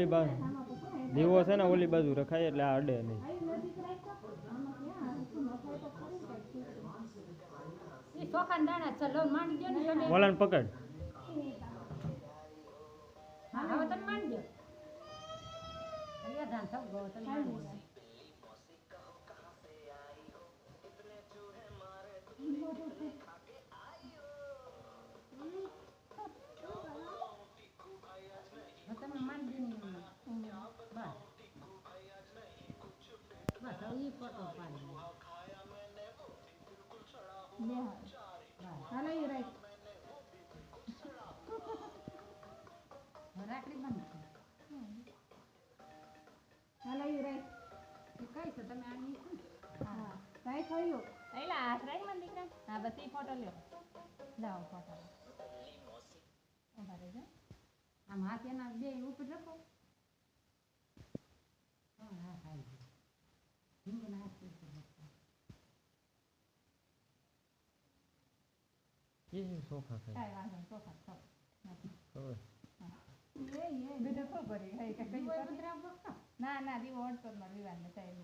ઓલી બાજુ દીવો છે ને ઓલી બાજુ રખાય એટલે આ અડે નહીં. ઓલાને પકડ. ફોટો લ્યો લાવો ફોટો આમ હાથ એના બે ઉપર રાખો. સોખા ખાય ના ના દીવો ઓળતો જ મારે વિવાન ને સાહેબ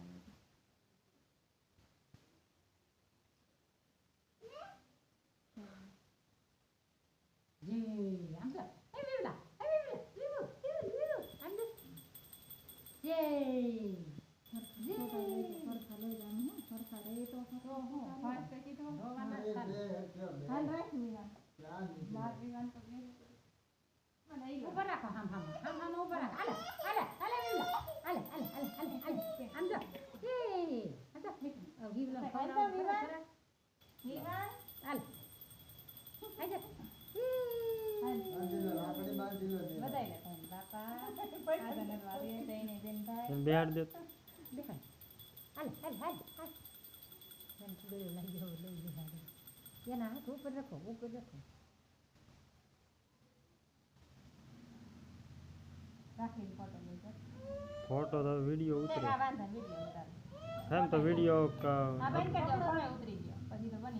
બેહાડ દે. એના હાથ ઉપર રાખો ઉપર રાખો. ફોટો તો વિડીયો ઉતરે વાંધો વિડીયો એમ તો વિડીયો ઉતરી